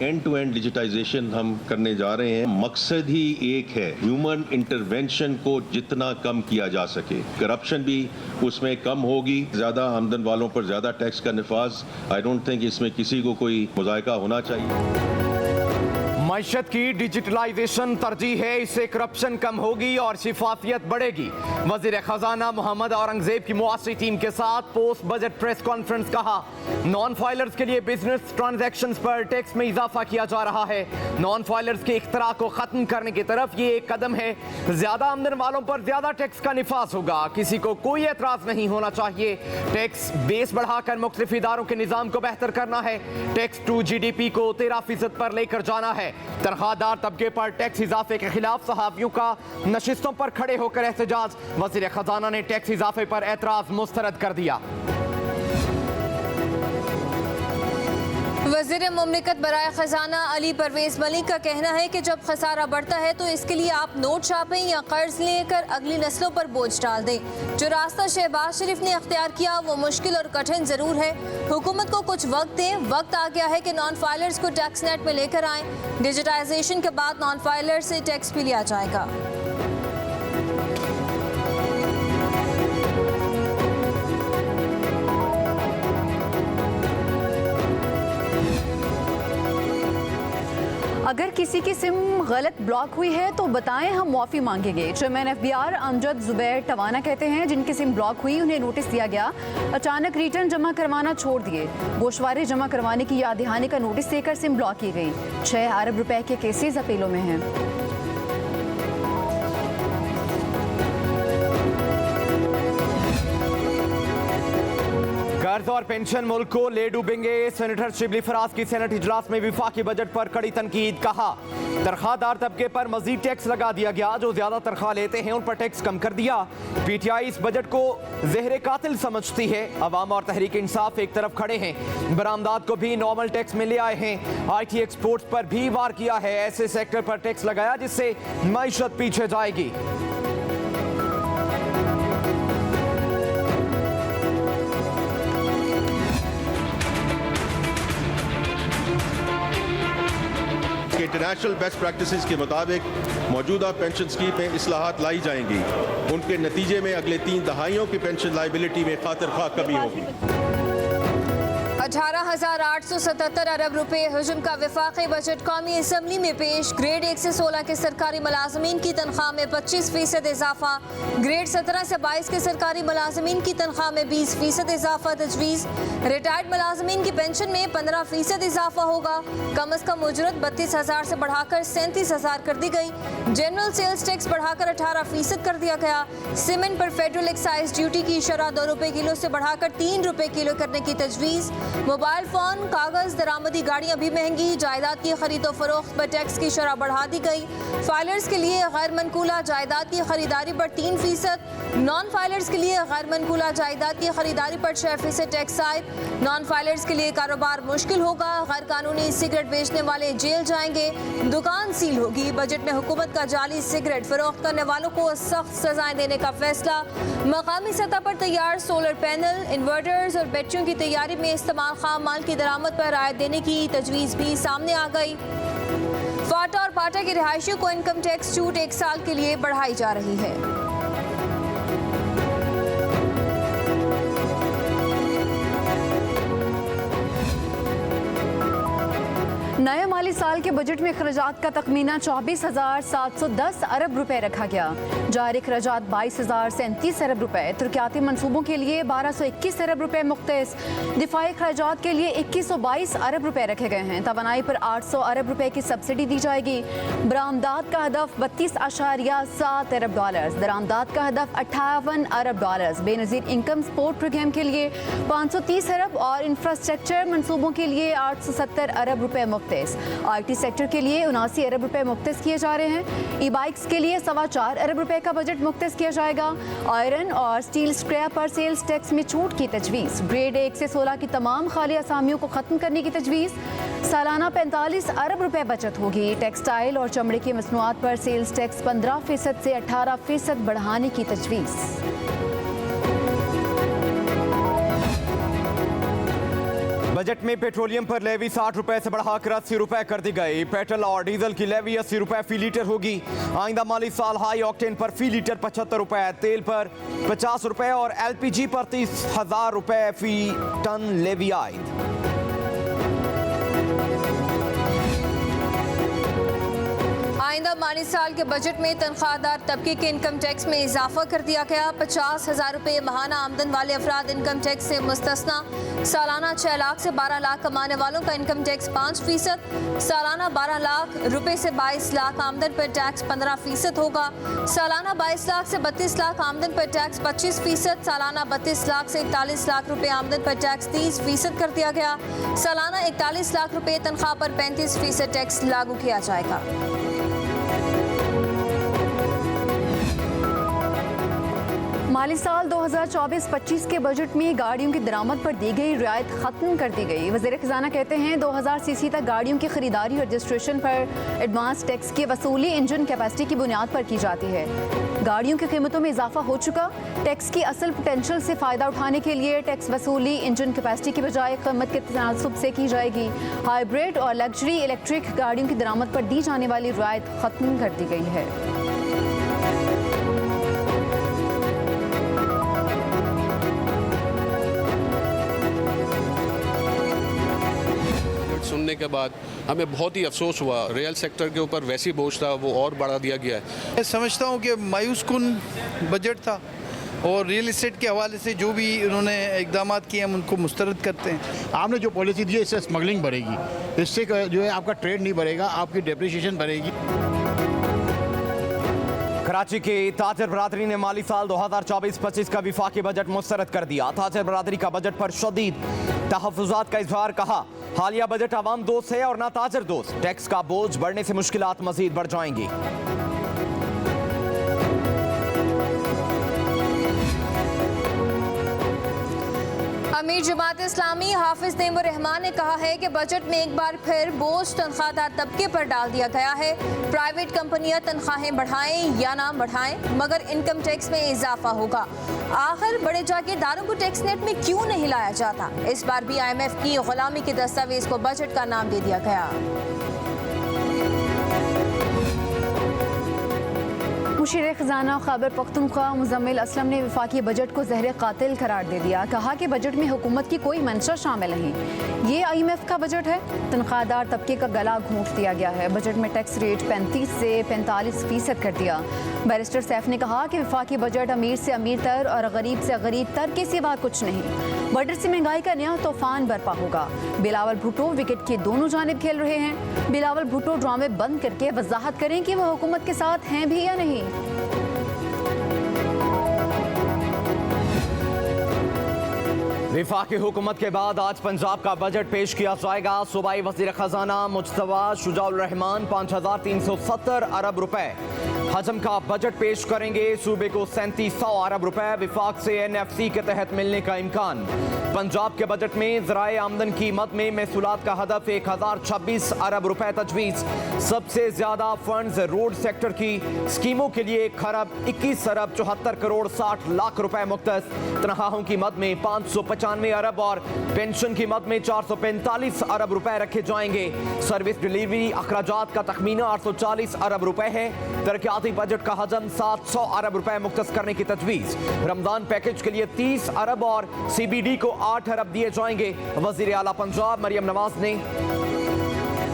And to and digitisation हम करने जा रहे हैं। मकसद ही एक है, ह्यूमन इंटरवेंशन को जितना कम किया जा सके, करप्शन भी उसमें कम होगी। ज्यादा आमदन वालों पर ज्यादा टैक्स का निफाज, आई डोंट थिंक इसमें किसी को कोई मुज़ायका होना चाहिए। मईशत की डिजिटलाइजेशन तरजीह है, इससे करप्शन कम होगी और शिफाफियत बढ़ेगी। वज़ीर ख़जाना मोहम्मद औरंगज़ेब की मुआसरी टीम के साथ पोस्ट बजट प्रेस कॉन्फ्रेंस। कहा, नॉन फाइलर्स के लिए बिजनेस ट्रांजैक्शंस पर टैक्स में इजाफा किया जा रहा है। नॉन फाइलर्स के इख्तरा को ख़त्म करने की तरफ ये एक कदम है। ज़्यादा आमदन वालों पर ज़्यादा टैक्स का निफास होगा, किसी को कोई एतराज़ नहीं होना चाहिए। टैक्स बेस बढ़ाकर मुख्तलिफ इदारों के निज़ाम को बेहतर करना है। टैक्स टू GDP को 13% पर लेकर जाना है। तनख्वाहदार तबके पर टैक्स इजाफे के खिलाफ सहाफ़ियों का नशिस्तों पर खड़े होकर एहतजाज। वज़ीर ख़जाना ने टैक्स इजाफे पर एतराज़ मुस्तरद कर दिया। वज़ीर मुमलिकत बराए ख़जाना अली परवेज़ मलिक का कहना है कि जब खसारा बढ़ता है तो इसके लिए आप नोट छापें या कर्ज लेकर अगली नस्लों पर बोझ डाल दें। जो रास्ता शहबाज शरीफ ने अख्तियार किया वो मुश्किल और कठिन ज़रूर है। हुकूमत को कुछ वक्त दें। वक्त आ गया है कि नॉन फाइलर्स को टैक्स नेट में लेकर आएँ। डिजिटाइजेशन के बाद नॉन फाइलर्स से टैक्स भी लिया जाएगा। अगर किसी की सिम गलत ब्लॉक हुई है तो बताएं, हम मुआफ़ी मांगेंगे। चेयरमैन FBR अमजद जुबैर टवाना कहते हैं, जिनकी सिम ब्लॉक हुई उन्हें नोटिस दिया गया, अचानक रिटर्न जमा करवाना छोड़ दिए। गोशवारे जमा करवाने की याद दहानी का नोटिस देकर सिम ब्लॉक की गई। 6 अरब रुपए के केसेस अपीलों में हैं। कर्ज और पेंशन मुल्क को ले डूबेंगे। सेनेटर शिबली फराज की सेनेट इजलास में विफाकी बजट पर कड़ी तनकीद। कहा, तनख्वाहदार तबके पर मजीद टैक्स लगा दिया गया, जो ज्यादा तनख्वाह लेते हैं उन पर टैक्स कम कर दिया। PTI इस बजट को जहर कातिल समझती है। अवाम और तहरीक इंसाफ एक तरफ खड़े हैं। बरामदात को भी नॉर्मल टैक्स में ले आए हैं। IT एक्सपोर्ट्स पर भी वार किया है। ऐसे सेक्टर पर टैक्स लगाया जिससे मईशत पीछे जाएगी। इंटरनेशनल बेस्ट प्रैक्टिसेस के मुताबिक मौजूदा पेंशन स्कीम में इस्लाहात लाई जाएंगी। उनके नतीजे में अगले 3 दहाइयों की पेंशन लायबिलिटी में खातिर-खा कमी होगी। 18,877 अरब रुपए हुजूम का वफाकी बजट कौमी असम्बली में पेश। ग्रेड 1 से 16 के सरकारी मुलाजमीन की तनख्वाह में 25% इजाफा। ग्रेड 17 से 22 के सरकारी मुलाजमीन की तनख्वाह में 20% इजाफा तजवीज़। रिटायर्ड मुलाजमीन की पेंशन में 15% इजाफा होगा। कम अज कम उजरत 32,000 से बढ़ाकर 37,000 कर दी गई। जनरल सेल्स टैक्स बढ़ाकर 18% कर दिया गया। सीमेंट पर फेडरल एक्साइज ड्यूटी की शरह 2 रुपए किलो से बढ़ाकर 3 रुपए किलो करने की तजवीज़। मोबाइल फोन, कागज, दरामदी गाड़ियां भी महंगी। जायदाद की खरीदो फरोख्त पर टैक्स की शरह बढ़ा दी गई। फाइलर्स के लिए गैर मनकूला जायदाद की खरीदारी पर 3%। नॉन फाइलर्स के लिए गैर मनकूला जायदाद की खरीदारी पर 6% टैक्स आयद। नॉन फाइलर्स के लिए कारोबार मुश्किल होगा। गैर कानूनी सिगरेट बेचने वाले जेल जाएंगे। दुकान सील होगी। बजट में हुकूमत का जाली सिगरेट फरोख्त करने वालों को सख्त सजाएं देने का फैसला। मकामी सतह पर तैयार सोलर पैनल, इन्वर्टर्स और बैटरियों की तैयारी में इस्तेमाल खाम माल की दरामद पर रायत देने की तजवीज़ भी सामने आ गई। फाटा और पाटा की रिहायशियों को इनकम टैक्स छूट 1 साल के लिए बढ़ाई जा रही है। नए माली साल के बजट में खर्चात का तखमीना 24,710 अरब रुपए रखा गया। जारी खर्चात 22,037 अरब रुपए। तरक्याती मनसूबों के लिए 1,221 अरब रुपए मुख्तस। दिफाई खर्चात के लिए 2,122 अरब रुपए रखे गए हैं। तवानाई पर 800 अरब रुपए की सब्सिडी दी जाएगी। बरामदात का हदफ 32.7 अरब डॉलर। दरामदात का हदफ 58 अरब dollar. Benazir income support programme के लिए 530 अरब और इंफ्रास्ट्रक्चर मनसूबों के लिए 870 अरब रुपए मुख्तस। IT सेक्टर के लिए 79 अरब रुपए मुख्तस किए जा रहे हैं। ई-बाइक्स के लिए 4.25 अरब रुपए का बजट मुख्तस किया जाएगा। आयरन और स्टील स्क्रैप पर सेल्स टैक्स में छूट की तजवीज़। ग्रेड 1 से 16 की तमाम खाली असामियों को ख़त्म करने की तजवीज़। सालाना 45 अरब रुपए बचत होगी। टेक्सटाइल और चमड़े की मसनूआत पर सेल्स टैक्स 15% से 18% बढ़ाने की तजवीज़। बजट में पेट्रोलियम पर लेवी 60 रुपए से बढ़ाकर 80 रुपए कर दी गई। पेट्रोल और डीजल की लेवी 80 रुपए फी लीटर होगी। आइंदा माली साल हाई ऑक्टेन पर फी लीटर 75 रुपए, तेल पर 50 रुपए और LPG पर 30,000 रुपए फी टन लेवी आयद। आइंदा माली साल के बजट में तनख्वाहदार तबके के इनकम टैक्स में इजाफा कर दिया गया। 50,000 रुपए माहाना आमदन वाले अफराद इनकम टैक्स से मुस्तस्ना। सालाना 6 लाख से 12 लाख कमाने वालों का इनकम टैक्स 5%। सालाना 12 लाख रुपए से 22 लाख आमदन पर टैक्स 15% होगा। सालाना 22 लाख से 32 लाख आमदन पर टैक्स 25%। सालाना 32 लाख से 41 लाख रुपए आमदन पर टैक्स 30% कर दिया गया। सालाना 41 लाख रुपए तनख्वाह पर 35% टैक्स लागू किया जाएगा। माली साल 2024-25 के बजट में गाड़ियों की दरामद पर दी गई रियायत खत्म कर दी गई। वज़ीर ख़ज़ाना कहते हैं 2000 सीसी तक गाड़ियों की खरीदारी और रजिस्ट्रेशन पर एडवांस टैक्स की वसूली इंजन कैपेसिटी की बुनियाद पर की जाती है। गाड़ियों की कीमतों में इजाफा हो चुका। टैक्स की असल पोटेंशियल से फ़ायदा उठाने के लिए टैक्स वसूली इंजन कैपेसिटी की बजाय कीमत के तनासुब से की जाएगी। हाइब्रिड और लग्जरी इलेक्ट्रिक गाड़ियों की दरामद पर दी जाने वाली रियायत खत्म कर दी गई है। सुनने के बाद हमें बहुत ही अफसोस हुआ। रियल सेक्टर के ऊपर वैसी बोझ था वो और बढ़ा दिया गया है। मैं समझता हूँ कि मायूस कुन बजट था और रियल एस्टेट के हवाले से जो भी उन्होंने इकदाम किए हम उनको मुस्तरद करते हैं। आपने जो पॉलिसी दी है इससे स्मगलिंग बढ़ेगी, इससे जो है आपका ट्रेड नहीं बढ़ेगा, आपकी डेप्रिसिएशन बढ़ेगी। कराची की ताजर बरादरी ने माली साल 2024-25 का विफाकी बजट मुस्तरद कर दिया। ताजर बरादरी का बजट पर शदीद तहफ़्फ़ुज़ात का इज़हार। कहा हालिया बजट आवाम दोस्त है और ना ताजर दोस्त। टैक्स का बोझ बढ़ने से मुश्किलात मज़ीद बढ़ जाएंगी। अमीर जमात इस्लामी हाफिज नईमुर रहमान ने कहा है कि बजट में एक बार फिर बोझ तनख्वाहदार तबके पर डाल दिया गया है। प्राइवेट कंपनियां तनख्वाहें बढ़ाएं या ना बढ़ाएं मगर इनकम टैक्स में इजाफा होगा। आखिर बड़े जागीरदारों को टैक्स नेट में क्यों नहीं लाया जाता? इस बार भी IMF की गुलामी के दस्तावेज को बजट का नाम दे दिया गया। मुशीर ख़ज़ाना खैबर पख्तूनख्वा मुज़म्मिल असलम ने वफाकी बजट को ज़हर कातिल करार दे दिया। कहा कि बजट में हुकूमत की कोई मंशा शामिल नहीं। ये IMF का बजट है। तनख्वाहदार तबके का गला घोंट दिया गया है। बजट में टैक्स रेट 35 से 45% कर दिया। बैरिस्टर सैफ ने कहा कि वफाकी बजट अमीर से अमीर तर और गरीब से गरीब तर के सिवा कुछ नहीं। बजट से महंगाई का नया तूफान बरपा होगा। बिलावल भुट्टो विकेट के दोनों जानिब खेल रहे हैं। बिलावल भुट्टो ड्रामे बंद करके वजाहत करें कि वह हुकूमत के साथ हैं भी या नहीं। विफाकी हुकूमत के बाद आज पंजाब का बजट पेश किया जाएगा। सूबाई वज़ीर ख़ज़ाना मुज्तबा शुजाउर रहमान 5370 अरब रुपए हजम का बजट पेश करेंगे। सूबे को 3700 अरब रुपए विफाक से NFC के तहत मिलने का इम्कान। पंजाब के बजट में ज़राए आमदन की मद में महसूलात का हदफ 1026 अरब रुपए तजवीज़। सबसे ज़्यादा फंड्स रोड सेक्टर की स्कीमों के लिए 1 खरब 21 अरब 74 करोड़ 60 लाख रुपए मुख्तस। तनख्वाहों की मद में 595 अरब और पेंशन की मद में 445 अरब रुपए रखे जाएंगे। सर्विस डिलीवरी अखराजात का तखमीना 840 अरब रुपए है। तरक्याती बजट का हजम 700 अरब रुपए मुख्तस करने की तजवीज़। रमजान पैकेज के लिए 30 अरब और CBD को 8 अरब दिए जाएंगे। वज़ीर आला पंजाब मरियम नवाज ने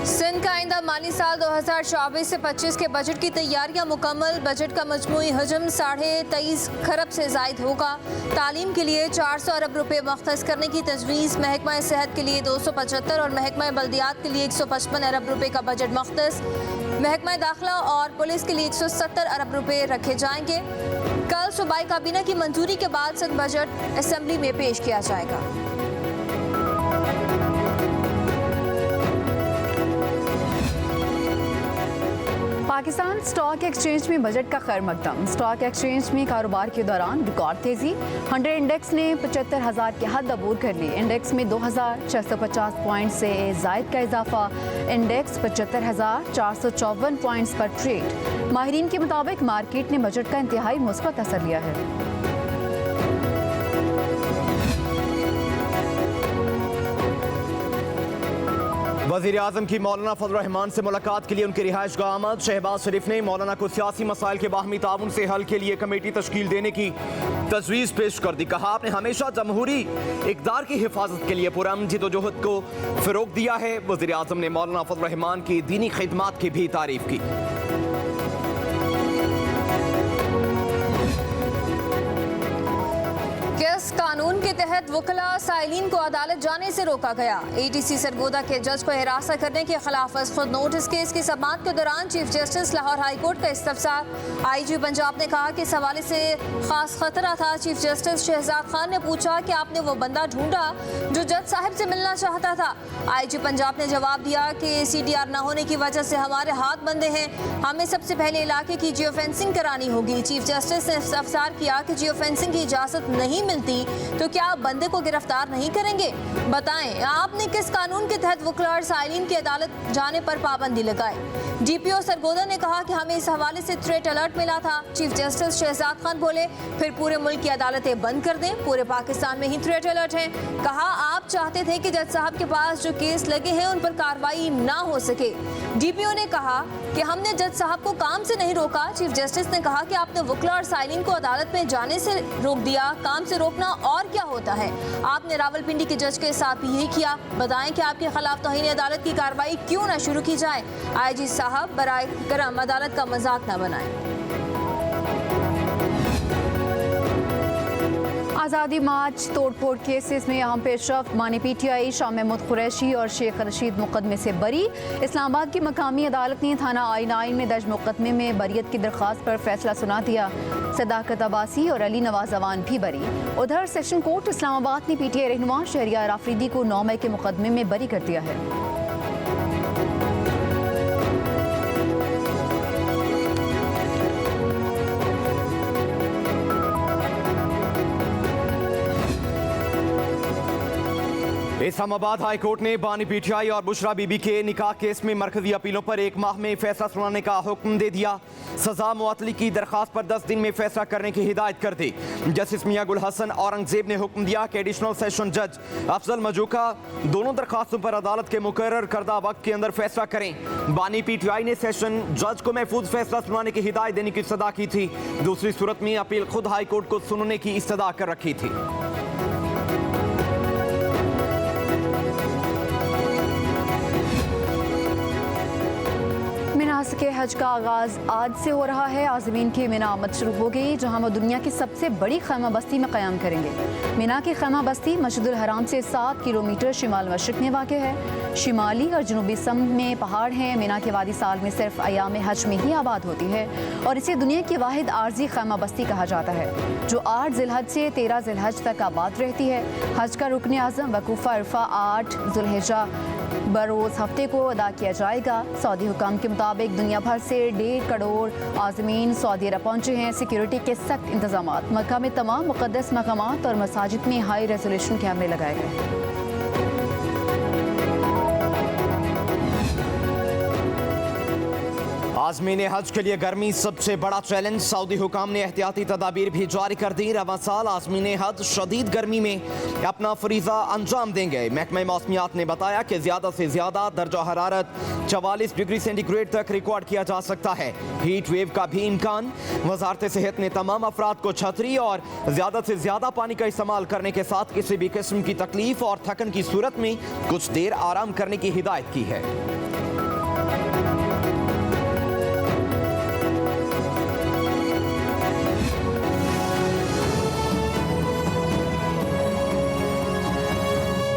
सिंध का आइंदा माली साल 2024 से 25 के बजट की तैयारियां मुकम्मल। बजट का मजमूई हजम 23.5 खरब से जायद होगा। तालीम के लिए 400 अरब रुपए मुख्तस करने की तजवीज़। महकमा सेहत के लिए 275 और महकमा बल्दियात के लिए 155 अरब रुपए का बजट मुख्तस। महकमा दाखिला और पुलिस के लिए 170 अरब रुपए रखे जाएंगे। कल सूबाई काबीना की मंजूरी के बाद सिंध बजट असेंबली में पेश किया जाएगा। पाकिस्तान स्टॉक एक्सचेंज में बजट का खैर मकदम। स्टॉक एक्सचेंज में कारोबार के दौरान रिकॉर्ड तेजी। 100 इंडेक्स ने 75,000 के हद अबूर कर ली। इंडेक्स में 2650 पॉइंट से जायद का इजाफा। इंडेक्स 75,454 पॉइंट्स पर ट्रेड। माहिरीन के मुताबिक मार्केट ने बजट का इंतहाई मुस्बत असर लिया है। वज़ीर आज़म की मौलाना फजल रहमान से मुलाकात के लिए उनकी रिहाइश गाह आमद। शहबाज शरीफ ने मौलाना को सियासी मसाइल के बाहमी ताउन से हल के लिए कमेटी तश्कील देने की तजवीज़ पेश कर दी। कहा, आपने हमेशा जमहूरी इक़दार की हिफाजत के लिए पुरअमन जिद्दोजहद को फ़रोग़ दिया है। वज़ीर आज़म ने मौलाना फजल रहमान की दीनी खिदमात की भी तारीफ़ की। किस कानून के तहत वकला साइलिन को अदालत जाने से रोका गया? ATC सरगोदा के जज को हिरासत करने के खिलाफ खुद नोटिस केस की समाअत के दौरान chief justice Lahore high court का इस्तफसार। IG पंजाब ने कहा कि इस हवाले से खास खतरा था। चीफ जस्टिस शहजाद खान ने पूछा कि आपने वो बंदा ढूंढा जो जज साहब से मिलना चाहता था? IG पंजाब ने जवाब दिया कि CDR न होने की वजह से हमारे हाथ बंधे हैं, हमें सबसे पहले इलाके की जियो फेंसिंग करानी होगी। चीफ जस्टिस ने इस्तफसार किया कि जियो फेंसिंग की इजाजत नहीं मिलती तो क्या आप बंदे को गिरफ्तार नहीं करेंगे? बताएं, आपने किस कानून के तहत वकला और साइलिन की अदालत जाने पर पाबंदी लगाई? DPO सरगोदा ने कहा कि हमें इस हवाले से थ्रेट अलर्ट मिला था। चीफ जस्टिस शहजाद खान बोले, फिर पूरे मुल्क की अदालतें बंद कर दें, पूरे पाकिस्तान में ही थ्रेट अलर्ट है। कहा, आप चाहते थे कि जज साहब के पास जो केस लगे हैं उन पर कार्रवाई ना हो सके। DPO ने कहा कि हमने जज साहब को काम से नहीं रोका। चीफ जस्टिस ने कहा कि आपने वकला और साइलिन को अदालत में जाने से रोक दिया। काम से रोकना और क्या होता है? आपने रावलपिंडी के जज के साथ भी यही किया। बताएं कि आपके खिलाफ तौहीन अदालत की कार्रवाई क्यों ना शुरू की जाए? IG साहब बराए करम अदालत का मजाक न बनाएं। आज़ादी मार्च तोड़फोड़ केसेस में अहम पेशरफ्त। मानी PTI शाह महमूद कुरैशी और शेख रशीद मुकदमे से बरी। इस्लामाबाद की मकामी अदालत ने थाना I9 में दर्ज मुकदमे में बरियत की दरख्वास्त पर फैसला सुना दिया। सदाकत अब्बासी और अली नवाज अवान भी बरी। उधर सेशन कोर्ट इस्लामाबाद ने PTI रहनुमा शहरियार आफरीदी को 9 मई के मुकदमे में बरी कर दिया है। इस्लामाबाद हाई कोर्ट ने बानी PTI और बुशरा बीबी के निकाह केस में मरकजी अपीलों पर 1 माह में फैसला सुनाने का हुक्म दे दिया। सजा मुअत्तली की दरख्वास्त पर 10 दिन में फैसला करने की हिदायत कर दी। जस्टिस मियां गुल हसन औरंगजेब ने हुक्म दिया कि एडिशनल सेशन जज अफजल मजूका दोनों दरख्वास्तों पर अदालत के मुकर्रर करदा वक्त के अंदर फैसला करें। बानी PTI ने सेशन जज को महफूज फैसला सुनाने की हिदायत देने की इस्तदा की थी। दूसरी सूरत में अपील खुद हाई कोर्ट को सुनने की इस्तदा कर रखी थी। के हज का आगाज आज से हो रहा है। आज़मीन की मिना आमद शुरू हो गई, जहां वो दुनिया की सबसे बड़ी खैमा बस्ती में क़याम करेंगे। मिना की खैमा बस्ती मस्जिदुल हराम से 7 किलोमीटर शिमाल मशरिक़ में वाक़ है। शिमाली और जनूबी सम में पहाड़ हैं। मिना की वादी साल में सिर्फ अयाम हज में ही आबाद होती है और इसे दुनिया की वाहिद आर्जी खैमा बस्ती कहा जाता है, जो 8 ज़िलहज से 13 ज़िलहज तक आबाद रहती है। हज का रुकन आज़म वकूफ़ा अरफा 8 ज़ुल्हिज्जा बरोज़ हफ्ते को अदा किया जाएगा। सऊदी हुकाम के मुताबिक दुनिया भर से 1.5 करोड़ आज़मीन सऊदी अरब पहुँचे हैं। सिक्योरिटी के सख्त इंतजामात। मक्का में तमाम मुक़द्दस मकामात और मसाजिद में हाई रेजोल्यूशन कैमरे लगाए गए। आज़मीन हज के लिए गर्मी सबसे बड़ा चैलेंज। सऊदी हुकाम ने एहतियाती तदाबीर भी जारी कर दी। रवां साल आज़मीन हज शदीद गर्मी में अपना फरीज़ा अंजाम देंगे। महकमा मौसमियात ने बताया कि ज़्यादा से ज़्यादा दर्जा हरारत 44 डिग्री सेंटीग्रेड तक रिकॉर्ड किया जा सकता है। हीट वेव का भी इम्कान। वजारत सेहत ने तमाम अफराद को छतरी और ज़्यादा से ज़्यादा पानी का इस्तेमाल करने के साथ किसी भी किस्म की तकलीफ और थकन की सूरत में कुछ देर आराम करने की हिदायत की है।